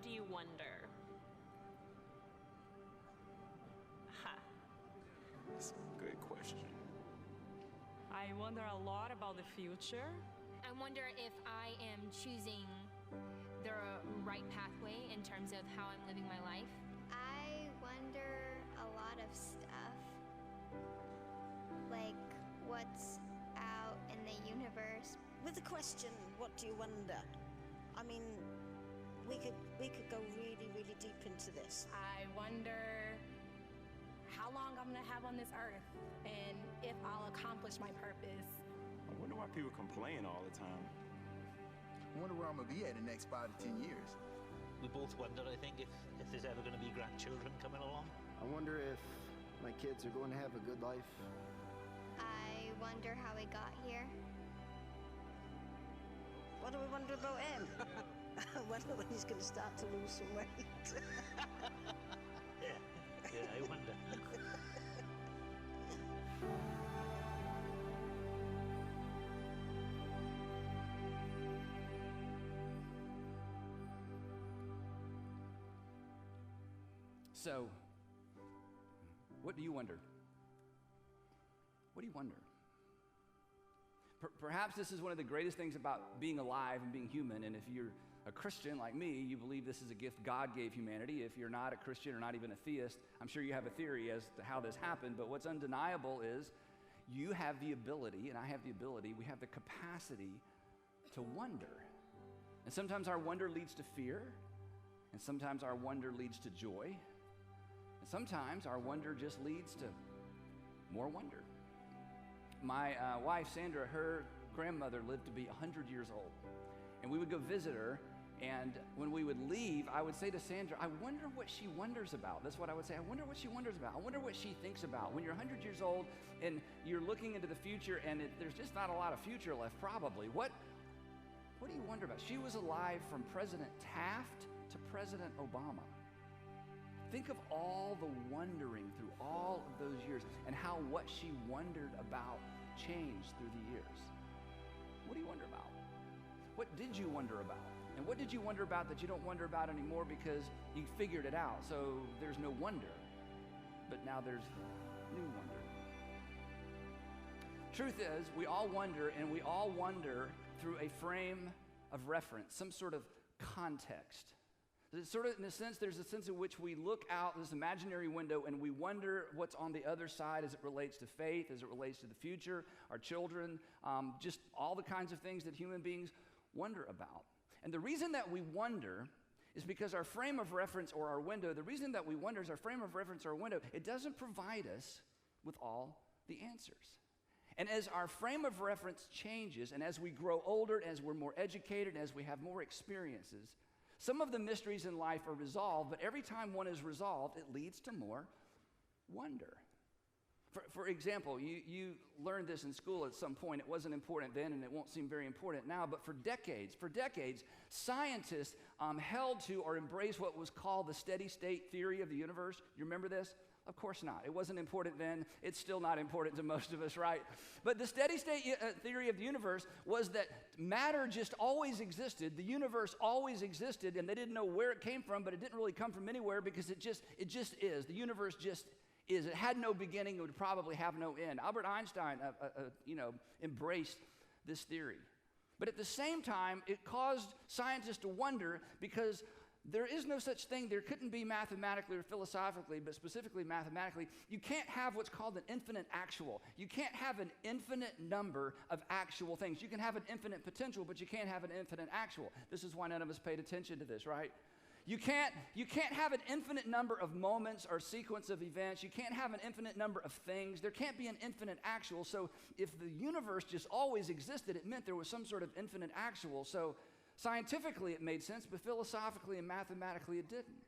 do you wonder? Ha. That's a good question. I wonder a lot about the future. I wonder if I am choosing the right pathway in terms of how I'm living my life. I wonder a lot of stuff, like what's out in the universe. With the question, what do you wonder? I mean, we could go really, really deep into this. I wonder how long I'm gonna have on this earth and if I'll accomplish my purpose. I wonder why people complain all the time. I wonder where I'm gonna be at in the next 5 to 10 years. We both wonder, I think, if there's ever going to be grandchildren coming along. I wonder if my kids are going to have a good life. I wonder how we got here. What do we wonder about him? I wonder when he's going to start to lose some weight. Yeah, I wonder. So, what do you wonder? What do you wonder? Perhaps this is one of the greatest things about being alive and being human, and if you're a Christian like me, you believe this is a gift God gave humanity. If you're not a Christian or not even a theist, I'm sure you have a theory as to how this happened, but what's undeniable is you have the ability, and I have the ability, we have the capacity to wonder. And sometimes our wonder leads to fear, and sometimes our wonder leads to joy. And sometimes our wonder just leads to more wonder. My wife, Sandra, her grandmother lived to be 100 years old. And we would go visit her, and when we would leave, I would say to Sandra, I wonder what she wonders about. That's what I would say. I wonder what she wonders about. I wonder what she thinks about. When you're 100 years old and you're looking into the future and there's just not a lot of future left, probably, what do you wonder about? She was alive from President Taft to President Obama. Think of all the wondering through all of those years and how what she wondered about changed through the years. What do you wonder about? What did you wonder about? And what did you wonder about that you don't wonder about anymore because you figured it out? So there's no wonder, but now there's new wonder. Truth is, we all wonder, and we all wonder through a frame of reference, some sort of context. It's sort of, in a sense, there's a sense in which we look out this imaginary window and we wonder what's on the other side as it relates to faith, as it relates to the future, our children, just all the kinds of things that human beings wonder about. And the reason that we wonder is because our frame of reference or our window, the reason that we wonder is our frame of reference or our window, it doesn't provide us with all the answers. And as our frame of reference changes, and as we grow older, as we're more educated, as we have more experiences, some of the mysteries in life are resolved, but every time one is resolved, it leads to more wonder. For example, you learned this in school at some point. It wasn't important then, and it won't seem very important now, but for decades, scientists held to or embraced what was called the steady state theory of the universe. You remember this? Of course not. It wasn't important then. It's still not important to most of us, right? But the steady state theory of the universe was that matter just always existed. The universe always existed, and they didn't know where it came from, but it didn't really come from anywhere because it just is. The universe just is. It had no beginning. It would probably have no end. Albert Einstein, embraced this theory. But at the same time, it caused scientists to wonder because there is no such thing, there couldn't be mathematically or philosophically, but specifically mathematically, you can't have what's called an infinite actual. You can't have an infinite number of actual things. You can have an infinite potential, but you can't have an infinite actual. This is why none of us paid attention to this, right? You can't have an infinite number of moments or sequence of events. You can't have an infinite number of things. There can't be an infinite actual. So if the universe just always existed, it meant there was some sort of infinite actual. So scientifically, it made sense, but philosophically and mathematically, it didn't.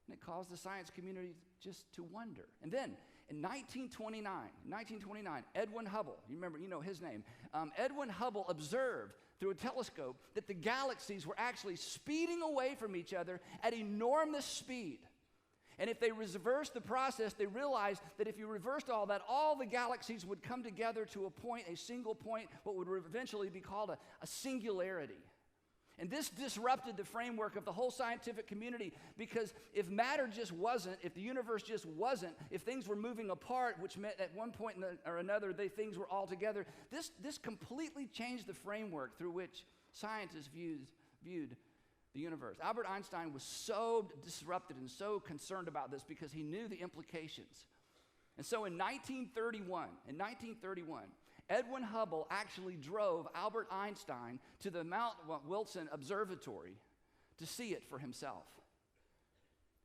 And it caused the science community just to wonder. And then, in 1929, Edwin Hubble, you know his name, Edwin Hubble observed through a telescope that the galaxies were actually speeding away from each other at enormous speed. And if they reversed the process, they realized that if you reversed all that, all the galaxies would come together to a point, a single point, what would eventually be called a singularity. And this disrupted the framework of the whole scientific community, because if matter just wasn't, if the universe just wasn't, if things were moving apart, which meant at one point or another things were all together, this completely changed the framework through which scientists viewed the universe. Albert Einstein was so disrupted and so concerned about this because he knew the implications. And so in 1931, Edwin Hubble actually drove Albert Einstein to the Mount Wilson Observatory to see it for himself.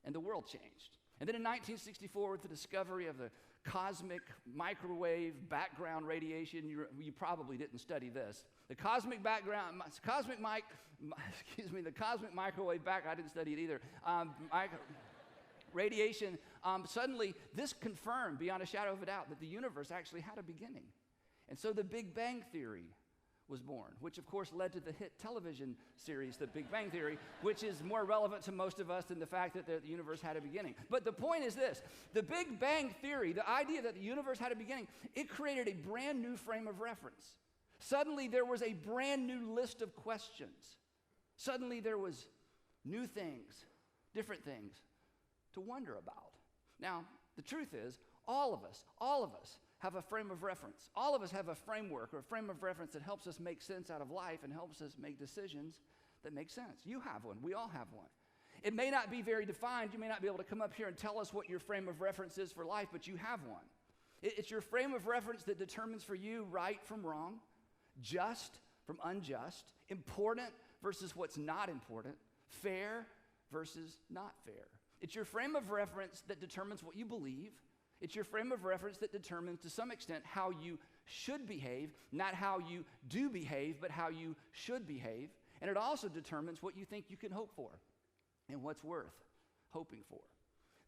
And the world changed. And then in 1964, with the discovery of the cosmic microwave background radiation, you probably didn't study this. The cosmic microwave back, I didn't study it either. Radiation, suddenly this confirmed beyond a shadow of a doubt that the universe actually had a beginning. And so the Big Bang Theory was born, which of course led to the hit television series, The Big Bang Theory, which is more relevant to most of us than the fact that the universe had a beginning. But the point is this: the Big Bang Theory, the idea that the universe had a beginning, it created a brand new frame of reference. Suddenly there was a brand new list of questions. Suddenly there was new things, different things to wonder about. Now, the truth is, all of us have a frame of reference. All of us have a framework or a frame of reference that helps us make sense out of life and helps us make decisions that make sense. You have one. We all have one. It may not be very defined. You may not be able to come up here and tell us what your frame of reference is for life, but you have one. It's your frame of reference that determines for you right from wrong, just from unjust, important versus what's not important, fair versus not fair. It's your frame of reference that determines what you believe. It's your frame of reference that determines, to some extent, how you should behave, not how you do behave, but how you should behave. And it also determines what you think you can hope for and what's worth hoping for.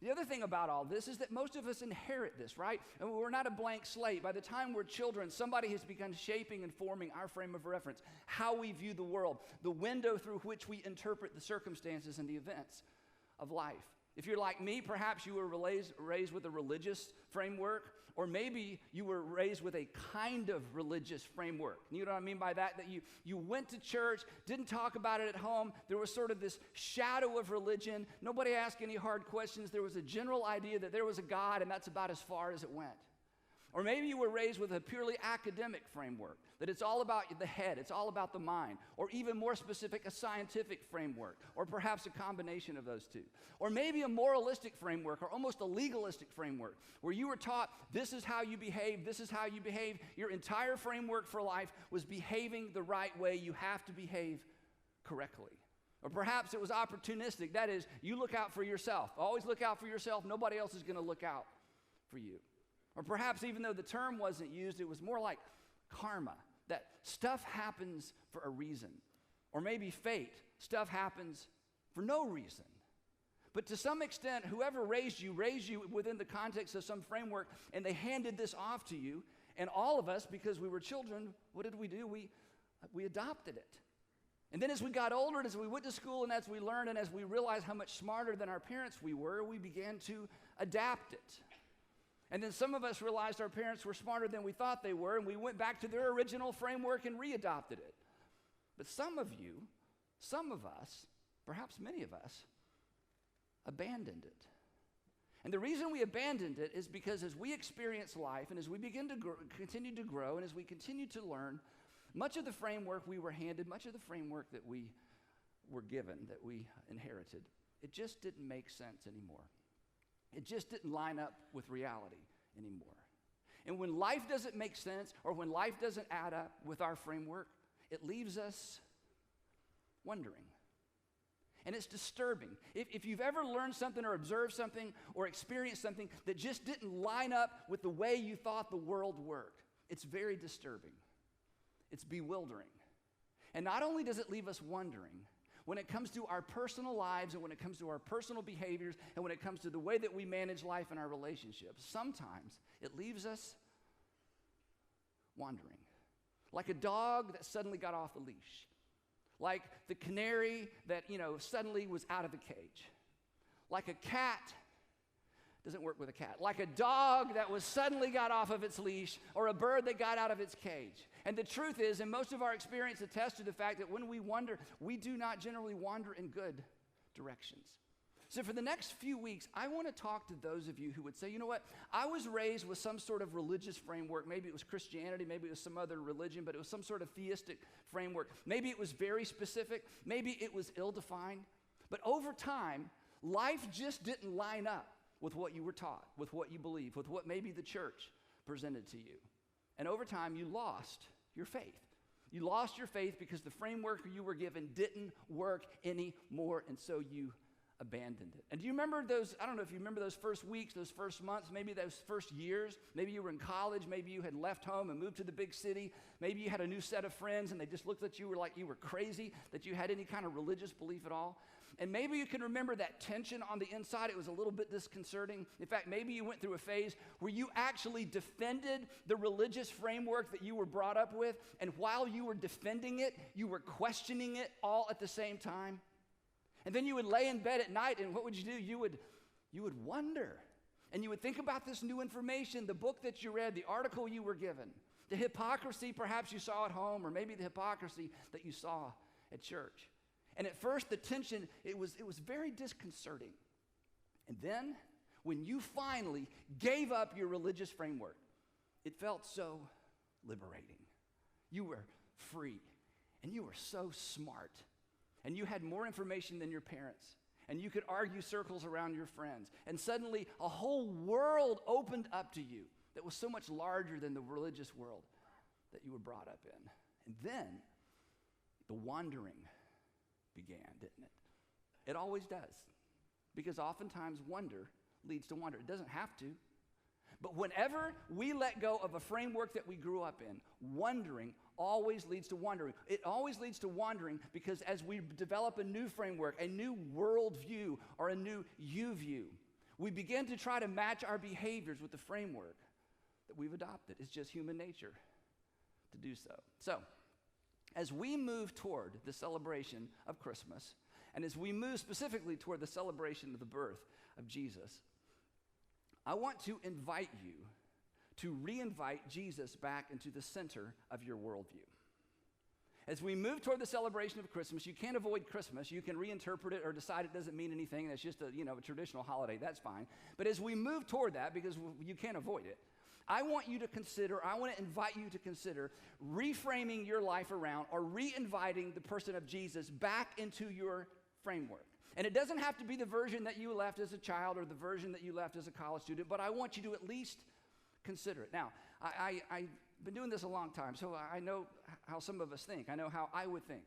The other thing about all this is that most of us inherit this, right? And we're not a blank slate. By the time we're children, somebody has begun shaping and forming our frame of reference, how we view the world, the window through which we interpret the circumstances and the events of life. If you're like me, perhaps you were raised with a religious framework, or maybe you were raised with a kind of religious framework. You know what I mean by that? That you went to church, didn't talk about it at home. There was sort of this shadow of religion. Nobody asked any hard questions. There was a general idea that there was a God, and that's about as far as it went. Or maybe you were raised with a purely academic framework, that it's all about the head, it's all about the mind, or even more specific, a scientific framework, or perhaps a combination of those two. Or maybe a moralistic framework, or almost a legalistic framework, where you were taught this is how you behave, this is how you behave. Your entire framework for life was behaving the right way. You have to behave correctly. Or perhaps it was opportunistic, that is, you look out for yourself. Always look out for yourself. Nobody else is going to look out for you. Or perhaps even though the term wasn't used, it was more like karma, that stuff happens for a reason. Or maybe fate, stuff happens for no reason. But to some extent, whoever raised you within the context of some framework, and they handed this off to you, and all of us, because we were children, what did we do? We adopted it. And then as we got older, and as we went to school, and as we learned, and as we realized how much smarter than our parents we were, we began to adapt it. And then some of us realized our parents were smarter than we thought they were, and we went back to their original framework and readopted it. But some of us, perhaps many of us, abandoned it. And the reason we abandoned it is because as we experience life, and as we begin to continue to grow, and as we continue to learn, much of the framework we were handed, much of the framework that we were given, that we inherited, it just didn't make sense anymore. It just didn't line up with reality anymore. And when life doesn't make sense, or when life doesn't add up with our framework, it leaves us wondering. And it's disturbing. If you've ever learned something or observed something or experienced something that just didn't line up with the way you thought the world worked, it's very disturbing. It's bewildering. And not only does it leave us wondering, when it comes to our personal lives and when it comes to our personal behaviors and when it comes to the way that we manage life and our relationships, sometimes it leaves us wandering. Like a dog that suddenly got off the leash. Like the canary that, suddenly was out of the cage. Like a cat Doesn't work with a cat. Like a dog that was suddenly got off of its leash or a bird that got out of its cage. And the truth is, and most of our experience attests to the fact that when we wander, we do not generally wander in good directions. So for the next few weeks, I want to talk to those of you who would say, you know what, I was raised with some sort of religious framework. Maybe it was Christianity, maybe it was some other religion, but it was some sort of theistic framework. Maybe it was very specific, maybe it was ill-defined. But over time, life just didn't line up with what you were taught, with what you believe, with what maybe the church presented to you. And over time, you lost your faith. You lost your faith because the framework you were given didn't work anymore, and so you abandoned it. And do you remember those, I don't know if you remember those first weeks, those first months, maybe those first years, maybe you were in college, maybe you had left home and moved to the big city, maybe you had a new set of friends and they just looked at you like you were crazy, that you had any kind of religious belief at all. And maybe you can remember that tension on the inside. It was a little bit disconcerting. In fact, maybe you went through a phase where you actually defended the religious framework that you were brought up with, and while you were defending it, you were questioning it all at the same time. And then you would lay in bed at night, and what would you do? You would wonder, and you would think about this new information, the book that you read, the article you were given, the hypocrisy perhaps you saw at home, or maybe the hypocrisy that you saw at church. And at first, the tension, it was very disconcerting. And then, when you finally gave up your religious framework, it felt so liberating. You were free, and you were so smart, and you had more information than your parents, and you could argue circles around your friends, and suddenly a whole world opened up to you that was so much larger than the religious world that you were brought up in. And then, the wandering began, didn't it? It always does. Because oftentimes wonder leads to wonder. It doesn't have to. But whenever we let go of a framework that we grew up in, wondering always leads to wandering. It always leads to wandering because as we develop a new framework, a new worldview, or a new you view, we begin to try to match our behaviors with the framework that we've adopted. It's just human nature to do so. So, as we move toward the celebration of Christmas, and as we move specifically toward the celebration of the birth of Jesus, I want to invite you to reinvite Jesus back into the center of your worldview. As we move toward the celebration of Christmas, you can't avoid Christmas. You can reinterpret it or decide it doesn't mean anything, and it's just a traditional holiday. That's fine. But as we move toward that, because you can't avoid it, I want to invite you to consider reframing your life around or reinviting the person of Jesus back into your framework. And it doesn't have to be the version that you left as a child or the version that you left as a college student, but I want you to at least consider it. Now, I've been doing this a long time, so I know how some of us think. I know how I would think.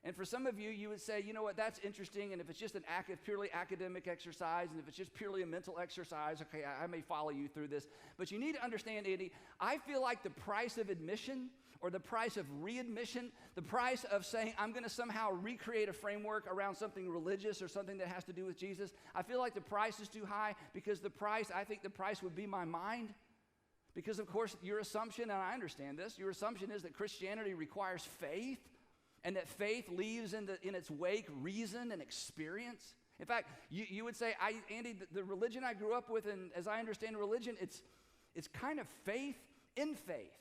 And for some of you, you would say, you know what, that's interesting, and if it's just an purely academic exercise, and if it's just purely a mental exercise, okay, I may follow you through this. But you need to understand, Andy, I feel like the price of admission or the price of readmission, the price of saying I'm going to somehow recreate a framework around something religious or something that has to do with Jesus, I feel like the price is too high because I think the price would be my mind. Because, of course, your assumption, and I understand this, your assumption is that Christianity requires faith, and that faith leaves in its wake reason and experience. In fact, you would say, Andy, the religion I grew up with, and as I understand religion, it's kind of faith in faith.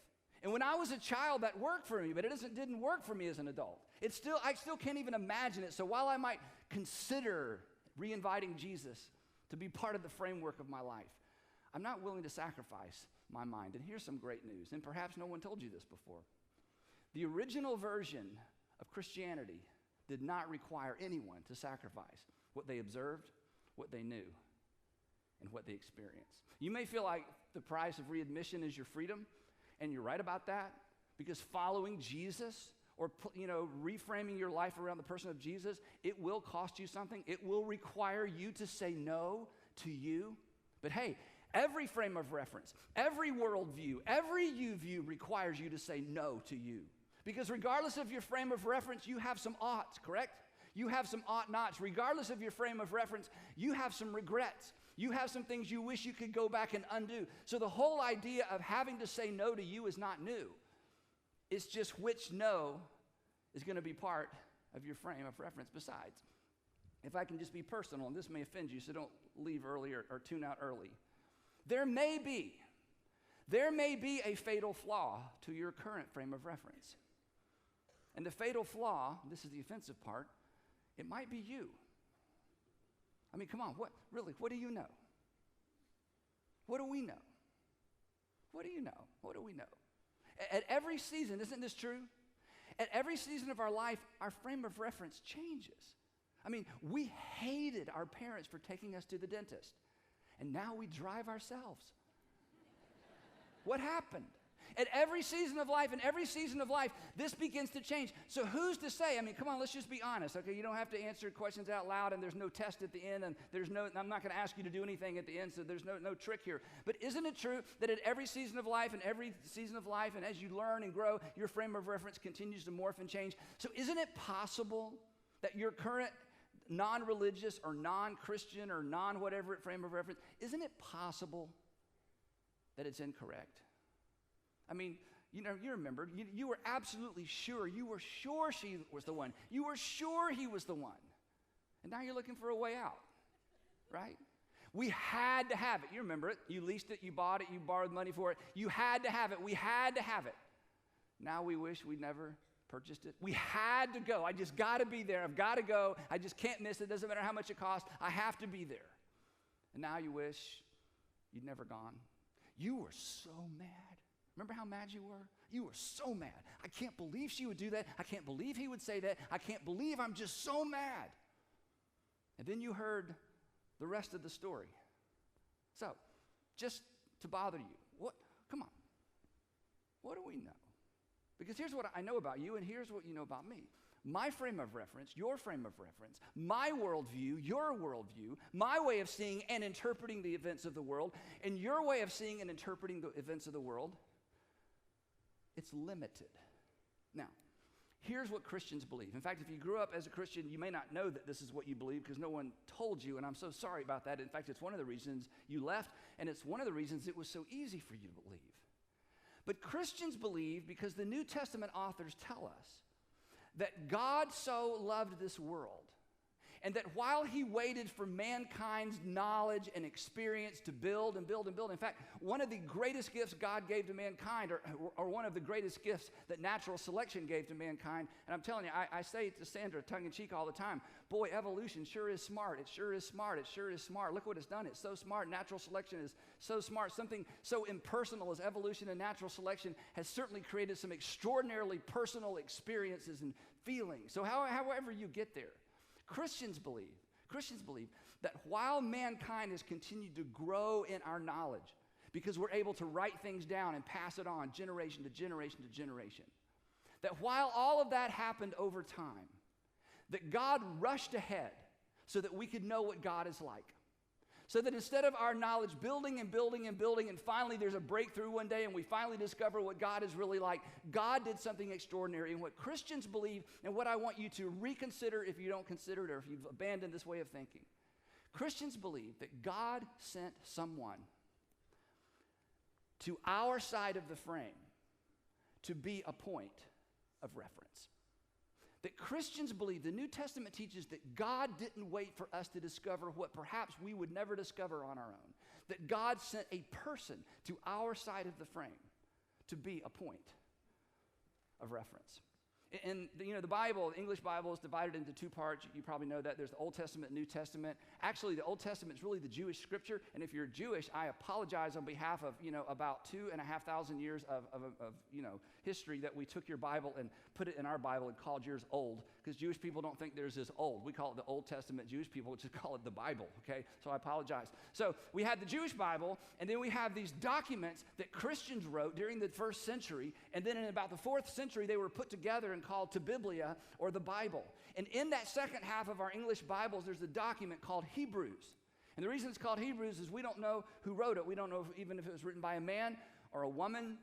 And when I was a child, that worked for me, but it didn't work for me as an adult. I still can't even imagine it. So while I might consider reinviting Jesus to be part of the framework of my life, I'm not willing to sacrifice my mind. And here's some great news, and perhaps no one told you this before. The original version of Christianity did not require anyone to sacrifice what they observed, what they knew, and what they experienced. You may feel like the price of readmission is your freedom, and you're right about that, because following Jesus or reframing your life around the person of Jesus, it will cost you something. It will require you to say no to you. But hey, every frame of reference, every worldview, every you view requires you to say no to you. Because regardless of your frame of reference, you have some oughts, correct? You have some ought-nots. Regardless of your frame of reference, you have some regrets. You have some things you wish you could go back and undo. So the whole idea of having to say no to you is not new. It's just which no is going to be part of your frame of reference. Besides, if I can just be personal, and this may offend you, so don't leave early or tune out early. There may be a fatal flaw to your current frame of reference. And the fatal flaw, this is the offensive part, it might be you. I mean, come on, what do you know? What do we know? What do you know? What do we know? At every season, isn't this true? At every season of our life, our frame of reference changes. I mean, we hated our parents for taking us to the dentist, and now we drive ourselves. What happened? At every season of life, this begins to change. So who's to say? I mean, come on, let's just be honest, okay? You don't have to answer questions out loud, and there's no test at the end, and I'm not going to ask you to do anything at the end, so there's no trick here. But isn't it true that at every season of life, and as you learn and grow, your frame of reference continues to morph and change? So isn't it possible that your current non-religious or non-Christian or non-whatever frame of reference, isn't it possible that it's incorrect? I mean, you remember, you were absolutely sure. You were sure she was the one. You were sure he was the one. And now you're looking for a way out, right? We had to have it. You remember it. You leased it. You bought it. You borrowed money for it. You had to have it. We had to have it. Now we wish we'd never purchased it. We had to go. I just got to be there. I've got to go. I just can't miss it. Doesn't matter how much it costs. I have to be there. And now you wish you'd never gone. You were so mad. Remember how mad you were? You were so mad. I can't believe she would do that. I can't believe he would say that. I can't believe I'm just so mad. And then you heard the rest of the story. So, just to bother you, come on. What do we know? Because here's what I know about you, and here's what you know about me. My frame of reference, your frame of reference, my worldview, your worldview, my way of seeing and interpreting the events of the world, and your way of seeing and interpreting the events of the world, it's limited. Now, here's what Christians believe. In fact, if you grew up as a Christian, you may not know that this is what you believe because no one told you, and I'm so sorry about that. In fact, it's one of the reasons you left, and it's one of the reasons it was so easy for you to believe. But Christians believe because the New Testament authors tell us that God so loved this world, and that while he waited for mankind's knowledge and experience to build and build and build, in fact, one of the greatest gifts God gave to mankind, or one of the greatest gifts that natural selection gave to mankind, and I'm telling you, I say to Sandra tongue-in-cheek all the time, boy, evolution sure is smart. It sure is smart. It sure is smart. Look what it's done. It's so smart. Natural selection is so smart. Something so impersonal as evolution and natural selection has certainly created some extraordinarily personal experiences and feelings. So however you get there, Christians believe that while mankind has continued to grow in our knowledge, because we're able to write things down and pass it on generation to generation to generation, that while all of that happened over time, that God rushed ahead so that we could know what God is like. So that instead of our knowledge building and building and building, and finally there's a breakthrough one day and we finally discover what God is really like, God did something extraordinary. And what Christians believe, and what I want you to reconsider if you don't consider it or if you've abandoned this way of thinking, Christians believe that God sent someone to our side of the frame to be a point of reference. That Christians believe, the New Testament teaches that God didn't wait for us to discover what perhaps we would never discover on our own. That God sent a person to our side of the frame to be a point of reference. And the Bible, the English Bible, is divided into two parts. You probably know that. There's the Old Testament and New Testament. Actually, the Old Testament is really the Jewish scripture. And if you're Jewish, I apologize on behalf of, about 2,500 years of history that we took your Bible and put it in our Bible and called yours old. Because Jewish people don't think there's this old. We call it the Old Testament. Jewish people just call it the Bible, okay? So I apologize. So we had the Jewish Bible, and then we have these documents that Christians wrote during the first century. And then in about the 4th century, they were put together and called to Biblia, or the Bible. And in that second half of our English Bibles, there's a document called Hebrews. And the reason it's called Hebrews is we don't know who wrote it. We don't know even if it was written by a man or a woman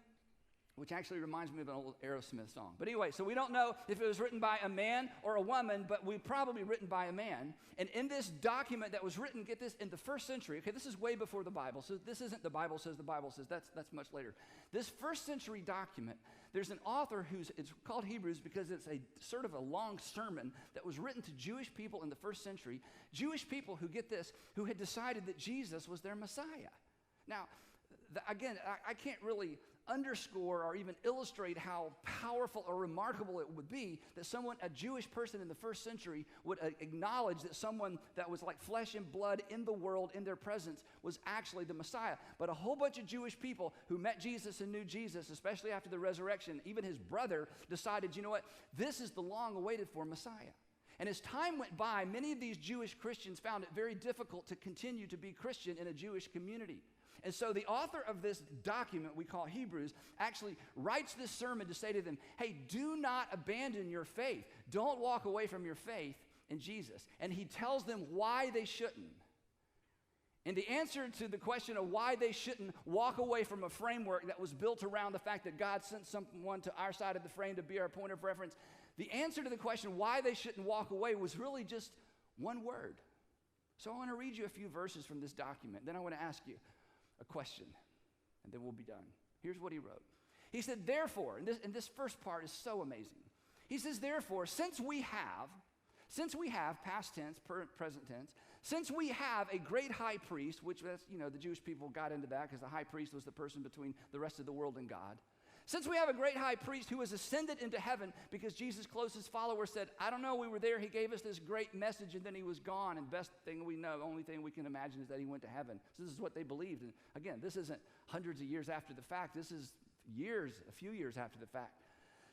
which actually reminds me of an old Aerosmith song. But anyway, so we don't know if it was written by a man or a woman, but we probably written by a man. And in this document that was written, get this, in the first century, okay, this is way before the Bible, so this isn't the Bible says, that's much later. This first century document, there's an author it's called Hebrews because it's a sort of a long sermon that was written to Jewish people in the first century, Jewish people who, get this, who had decided that Jesus was their Messiah. Now, again, I can't really underscore or even illustrate how powerful or remarkable it would be that a Jewish person in the first century would acknowledge that someone that was like flesh and blood in the world, in their presence, was actually the Messiah. But a whole bunch of Jewish people who met Jesus and knew Jesus, especially after the resurrection, even his brother, decided, you know what, this is the long-awaited for Messiah. And as time went by, many of these Jewish Christians found it very difficult to continue to be Christian in a Jewish community. And so the author of this document we call Hebrews actually writes this sermon to say to them, hey, do not abandon your faith. Don't walk away from your faith in Jesus. And he tells them why they shouldn't. And the answer to the question of why they shouldn't walk away from a framework that was built around the fact that God sent someone to our side of the frame to be our point of reference, the answer to the question why they shouldn't walk away was really just one word. So I want to read you a few verses from this document. Then I want to ask you a question, and then we'll be done. Here's what he wrote. He said, therefore, and this first part is so amazing. He says, therefore, since we have, past tense, present tense, since we have a great high priest, which that's, the Jewish people got into that because the high priest was the person between the rest of the world and God. Since we have a great high priest who has ascended into heaven because Jesus' closest followers said, I don't know, we were there, he gave us this great message, and then he was gone, and best thing we know, only thing we can imagine is that he went to heaven. So this is what they believed. And again, this isn't hundreds of years after the fact. This is a few years after the fact.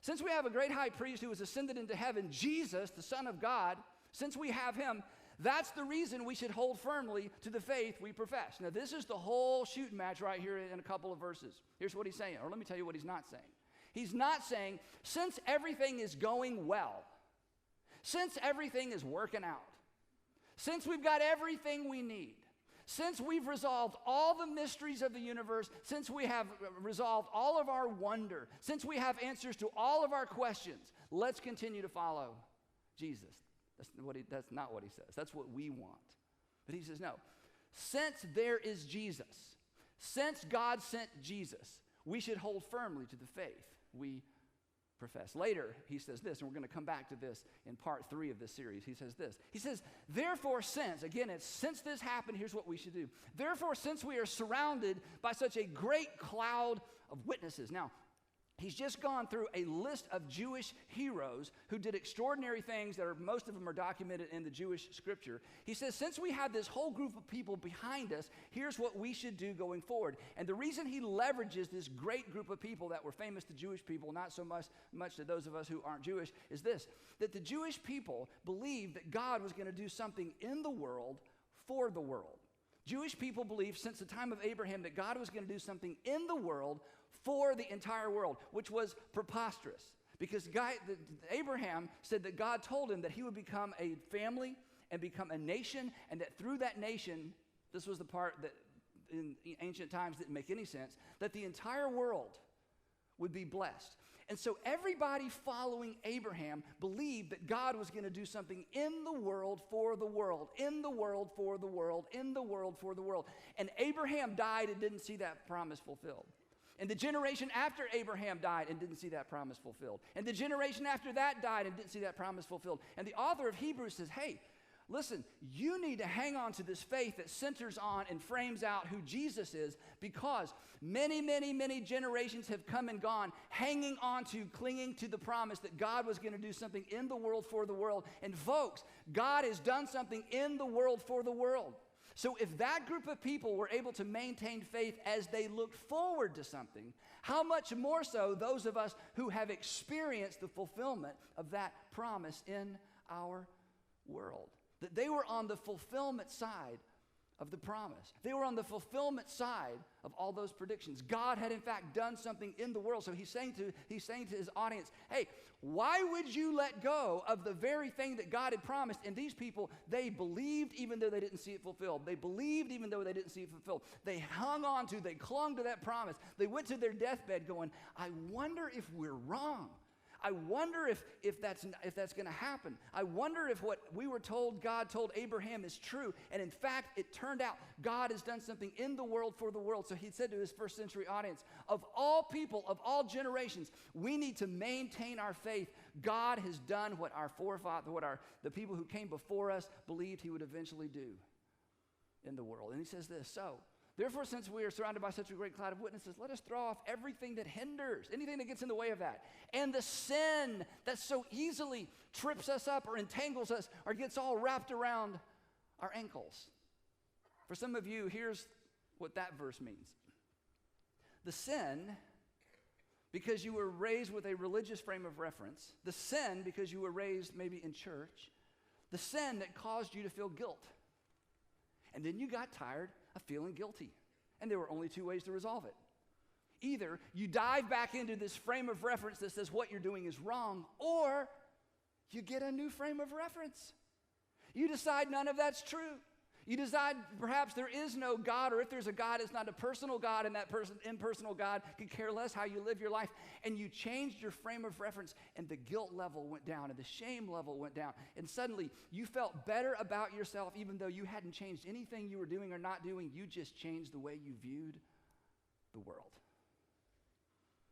Since we have a great high priest who has ascended into heaven, Jesus, the Son of God, since we have him, that's the reason we should hold firmly to the faith we profess. Now, this is the whole shooting match right here in a couple of verses. Here's what he's saying, or let me tell you what he's not saying. He's not saying, since everything is going well, since everything is working out, since we've got everything we need, since we've resolved all the mysteries of the universe, since we have resolved all of our wonder, since we have answers to all of our questions, let's continue to follow Jesus. That's not what he says. That's what we want. But he says, no. Since there is Jesus, since God sent Jesus, we should hold firmly to the faith we profess. Later, he says this, and we're going to come back to this in part 3 of this series. He says this. He says, therefore, since this happened, here's what we should do. Therefore, since we are surrounded by such a great cloud of witnesses. Now, he's just gone through a list of Jewish heroes who did extraordinary things that most of them are documented in the Jewish scripture. He says, since we have this whole group of people behind us, here's what we should do going forward. And the reason he leverages this great group of people that were famous to Jewish people, not so much to those of us who aren't Jewish, is this, that the Jewish people believed that God was going to do something in the world for the world. Jewish people believed since the time of Abraham that God was going to do something in the world for the entire world, which was preposterous. Because Abraham said that God told him that he would become a family and become a nation, and that through that nation, this was the part that in ancient times didn't make any sense, that the entire world would be blessed. And so everybody following Abraham believed that God was going to do something in the world for the world, in the world for the world, in the world for the world. And Abraham died and didn't see that promise fulfilled. And the generation after Abraham died and didn't see that promise fulfilled. And the generation after that died and didn't see that promise fulfilled. And the author of Hebrews says, hey, listen, you need to hang on to this faith that centers on and frames out who Jesus is, because many, many, many generations have come and gone hanging on to, clinging to the promise that God was going to do something in the world for the world. And folks, God has done something in the world for the world. So if that group of people were able to maintain faith as they looked forward to something, how much more so those of us who have experienced the fulfillment of that promise in our world? That they were on the fulfillment side of the promise. They were on the fulfillment side of all those predictions. God had in fact done something in the world. So he's saying to his audience, hey, why would you let go of the very thing that God had promised? And these people, they believed even though they didn't see it fulfilled. They believed even though they didn't see it fulfilled. They they clung to that promise. They went to their deathbed going, I wonder if we're wrong. I wonder if that's going to happen. I wonder if what we were told God told Abraham is true. And in fact, it turned out God has done something in the world for the world. So he said to his first century audience, of all people, of all generations, we need to maintain our faith. God has done what our forefathers, the people who came before us believed he would eventually do in the world. And he says this, so therefore, since we are surrounded by such a great cloud of witnesses, let us throw off everything that hinders, anything that gets in the way of that, and the sin that so easily trips us up or entangles us or gets all wrapped around our ankles. For some of you, here's what that verse means. The sin, because you were raised with a religious frame of reference, the sin, because you were raised maybe in church, the sin that caused you to feel guilt. And then you got tired of feeling guilty. And there were only two ways to resolve it. Either you dive back into this frame of reference that says what you're doing is wrong, or you get a new frame of reference. You decide none of that's true. You decide perhaps there is no God, or if there's a God, it's not a personal God, and that impersonal God could care less how you live your life. And you changed your frame of reference, and the guilt level went down, and the shame level went down. And suddenly, you felt better about yourself, even though you hadn't changed anything you were doing or not doing. You just changed the way you viewed the world.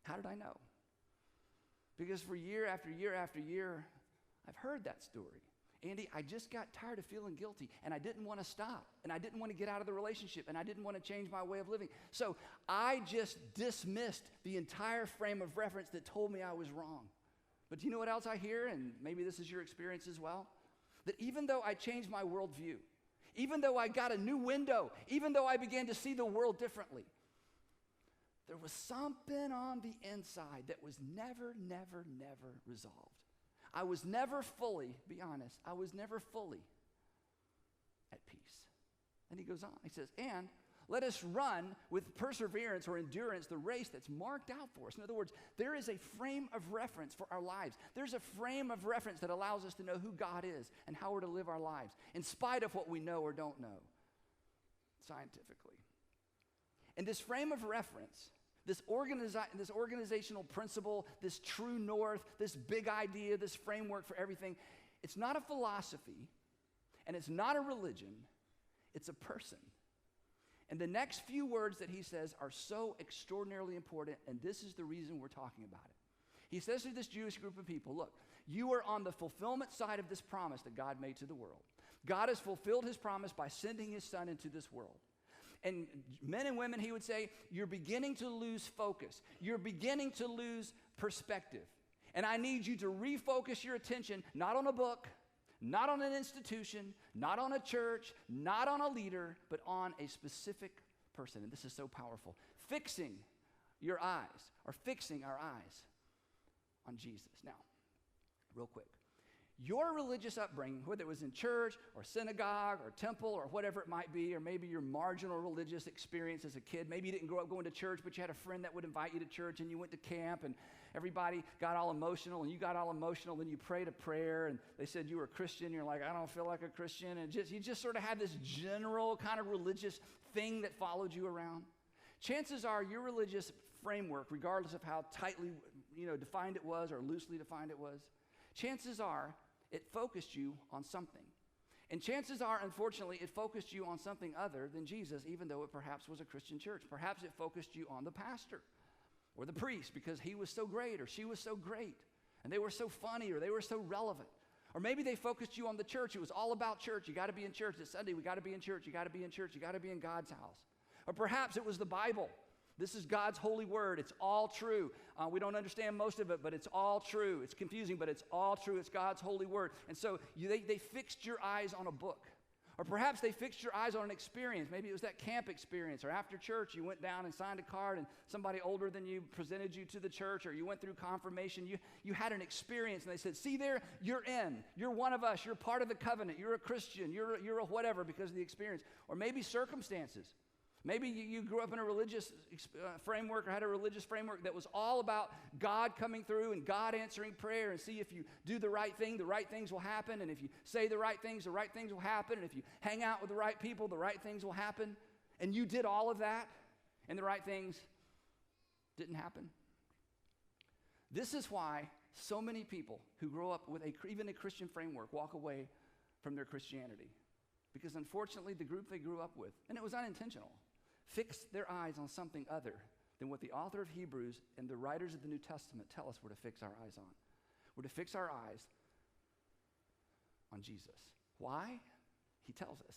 How did I know? Because for year after year after year, I've heard that story. Andy, I just got tired of feeling guilty, and I didn't want to stop, and I didn't want to get out of the relationship, and I didn't want to change my way of living. So I just dismissed the entire frame of reference that told me I was wrong. But do you know what else I hear? And maybe this is your experience as well. That even though I changed my worldview, even though I got a new window, even though I began to see the world differently, there was something on the inside that was never resolved. I was never fully, be honest, I was never fully at peace. And he goes on, he says, and let us run with perseverance or endurance the race that's marked out for us. In other words, there is a frame of reference for our lives. There's a frame of reference that allows us to know who God is and how we're to live our lives, in spite of what we know or don't know, scientifically. And this frame of reference, this organizational principle, this true north, this big idea, this framework for everything, it's not a philosophy, and it's not a religion, it's a person. And the next few words that he says are so extraordinarily important, and this is the reason we're talking about it. He says to this Jewish group of people, look, you are on the fulfillment side of this promise that God made to the world. God has fulfilled his promise by sending his son into this world. And men and women, he would say, you're beginning to lose focus. You're beginning to lose perspective. And I need you to refocus your attention, not on a book, not on an institution, not on a church, not on a leader, but on a specific person. And this is so powerful. Fixing your eyes, or fixing our eyes on Jesus. Now, real quick. Your religious upbringing, whether it was in church or synagogue or temple or whatever it might be, or maybe your marginal religious experience as a kid, maybe you didn't grow up going to church, but you had a friend that would invite you to church, and you went to camp, and everybody got all emotional, and you got all emotional, then you prayed a prayer, and they said you were a Christian, you're like, I don't feel like a Christian, and you just sort of had this general kind of religious thing that followed you around. Chances are your religious framework, regardless of how tightly defined it was or loosely defined it was, chances are it focused you on something. And chances are, unfortunately, it focused you on something other than Jesus, even though it perhaps was a Christian church. Perhaps it focused you on the pastor or the priest because he was so great or she was so great, and they were so funny or they were so relevant. Or maybe they focused you on the church. It was all about church. You got to be in church. It's Sunday. We got to be in church. You got to be in church. You got to be in God's house. Or perhaps it was the Bible. This is God's holy word. It's all true. We don't understand most of it, but it's all true. It's confusing, but it's all true. It's God's holy word. And so they fixed your eyes on a book. Or perhaps they fixed your eyes on an experience. Maybe it was that camp experience, or after church you went down and signed a card and somebody older than you presented you to the church, or you went through confirmation. You had an experience and they said, see there, you're in. You're one of us. You're part of the covenant. You're a Christian. You're a whatever because of the experience. Or maybe circumstances. Maybe you grew up in a religious framework or had a religious framework that was all about God coming through and God answering prayer, and see if you do the right thing, the right things will happen. And if you say the right things will happen. And if you hang out with the right people, the right things will happen. And you did all of that, and the right things didn't happen. This is why so many people who grow up with even a Christian framework walk away from their Christianity. Because unfortunately, the group they grew up with, and it was unintentional, fixed their eyes on something other than what the author of Hebrews and the writers of the New Testament tell us we're to fix our eyes on. We're to fix our eyes on Jesus. Why? He tells us.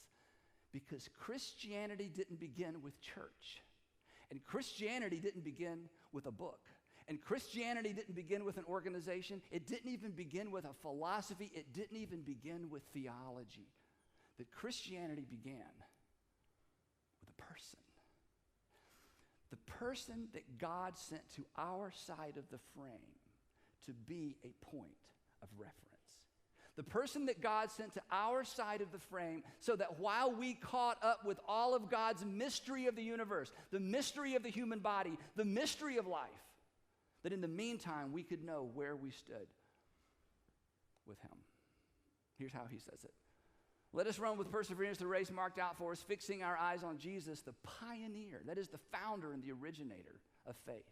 Because Christianity didn't begin with church. And Christianity didn't begin with a book. And Christianity didn't begin with an organization. It didn't even begin with a philosophy. It didn't even begin with theology. That Christianity began with a person. The person that God sent to our side of the frame to be a point of reference. The person that God sent to our side of the frame so that while we caught up with all of God's mystery of the universe, the mystery of the human body, the mystery of life, that in the meantime we could know where we stood with him. Here's how he says it. Let us run with perseverance the race marked out for us, fixing our eyes on Jesus, the pioneer, that is the founder and the originator of faith.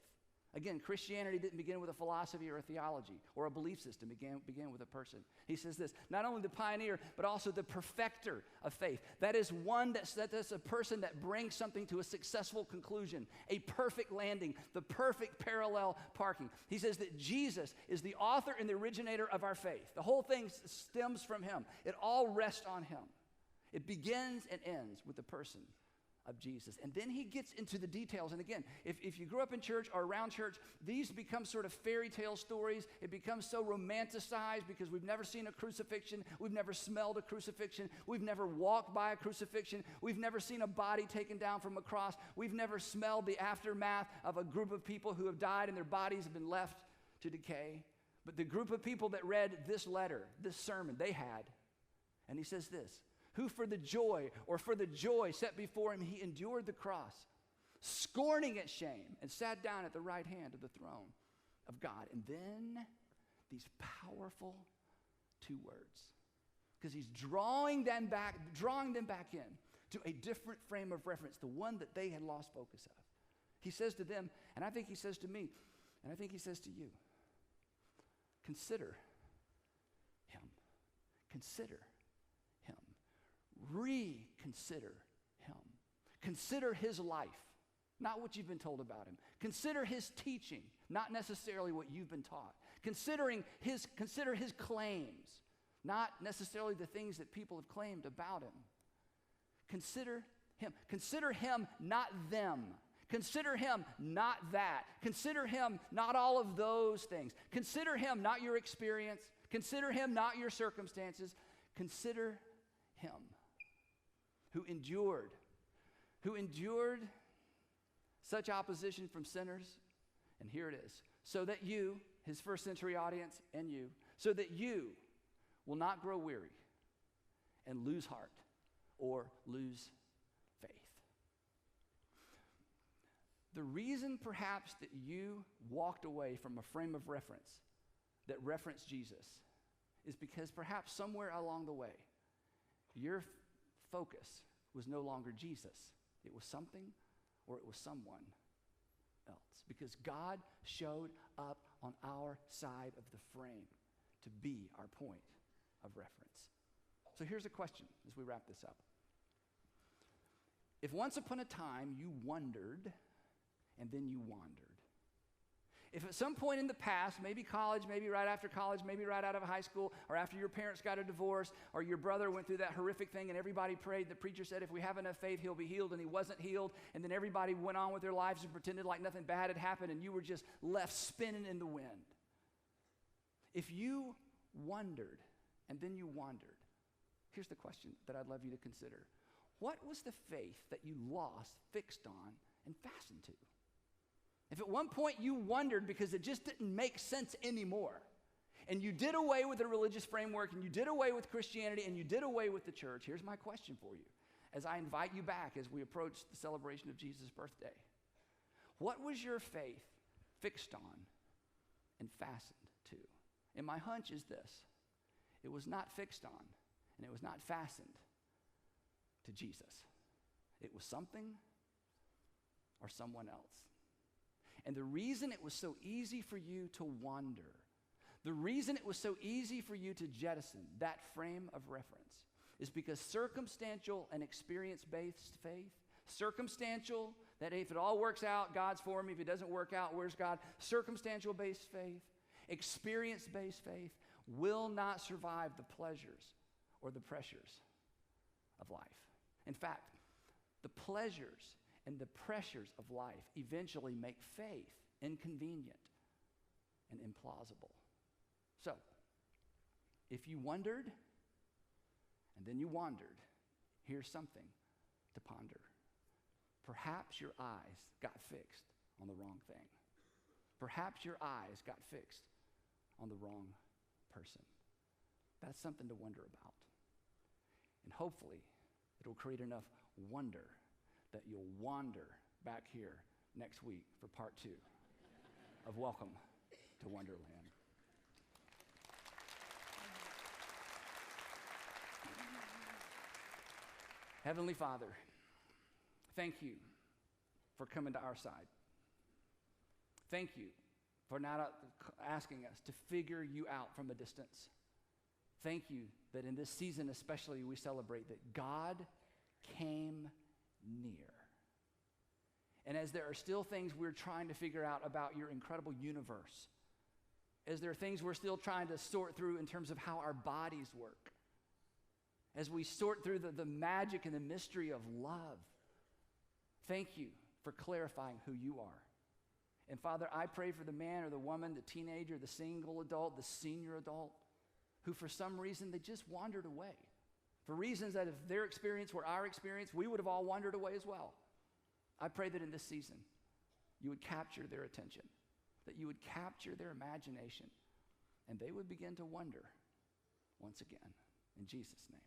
Again, Christianity didn't begin with a philosophy or a theology or a belief system. It began with a person. He says this, not only the pioneer, but also the perfecter of faith. That is one that's a person that brings something to a successful conclusion, a perfect landing, the perfect parallel parking. He says that Jesus is the author and the originator of our faith. The whole thing stems from him. It all rests on him. It begins and ends with the person of Jesus. And then he gets into the details. And again, if you grew up in church or around church, these become sort of fairy tale stories. It becomes so romanticized because we've never seen a crucifixion. We've never smelled a crucifixion. We've never walked by a crucifixion. We've never seen a body taken down from a cross. We've never smelled the aftermath of a group of people who have died and their bodies have been left to decay. But the group of people that read this letter, this sermon, they had. And he says this, who for the joy set before him, he endured the cross, scorning its shame, and sat down at the right hand of the throne of God. And then these powerful two words, because he's drawing them back in to a different frame of reference, the one that they had lost focus of. He says to them, and I think he says to me, and I think he says to you, consider him. Consider him. Reconsider him. Consider his life, not what you've been told about him. Consider his teaching, not necessarily what you've been taught. Consider his claims, not necessarily the things that people have claimed about him. Consider him. Consider him, not them. Consider him, not that. Consider him, not all of those things. Consider him, not your experience. Consider him, not your circumstances. Consider him who endured such opposition from sinners. And here it is. So that you, his first century audience, and you, so that you will not grow weary and lose heart or lose faith. The reason perhaps that you walked away from a frame of reference that referenced Jesus is because perhaps somewhere along the way, your focus was no longer Jesus. It was something or it was someone else. Because God showed up on our side of the frame to be our point of reference. So here's a question as we wrap this up. If once upon a time you wondered and then you wandered, if at some point in the past, maybe college, maybe right after college, maybe right out of high school, or after your parents got a divorce, or your brother went through that horrific thing and everybody prayed, the preacher said, if we have enough faith, he'll be healed, and he wasn't healed, and then everybody went on with their lives and pretended like nothing bad had happened, and you were just left spinning in the wind. If you wondered and then you wandered, here's the question that I'd love you to consider. What was the faith that you lost, fixed on, and fastened to? If at one point you wondered because it just didn't make sense anymore, and you did away with the religious framework, and you did away with Christianity, and you did away with the church, here's my question for you as I invite you back as we approach the celebration of Jesus' birthday. What was your faith fixed on and fastened to? And my hunch is this. It was not fixed on, and it was not fastened to Jesus. It was something or someone else. And the reason it was so easy for you to wander, the reason it was so easy for you to jettison that frame of reference is because circumstantial and experience-based faith, circumstantial, that if it all works out, God's for me. If it doesn't work out, where's God? Circumstantial-based faith, experience-based faith will not survive the pleasures or the pressures of life. In fact, the pleasures and the pressures of life eventually make faith inconvenient and implausible. So, if you wondered and then you wandered, here's something to ponder. Perhaps your eyes got fixed on the wrong thing. Perhaps your eyes got fixed on the wrong person. That's something to wonder about. And hopefully, it'll create enough wonder that you'll wander back here next week for part 2 of Welcome to Wonderland. Heavenly Father, thank you for coming to our side. Thank you for not asking us to figure you out from a distance. Thank you that in this season especially we celebrate that God came near. And as there are still things we're trying to figure out about your incredible universe, as there are things we're still trying to sort through in terms of how our bodies work, as we sort through the magic and the mystery of love, thank you for clarifying who you are. And Father, I pray for the man or the woman, the teenager, the single adult, the senior adult, who for some reason they just wandered away. For reasons that if their experience were our experience, we would have all wandered away as well. I pray that in this season, you would capture their attention, that you would capture their imagination, and they would begin to wonder once again. In Jesus' name.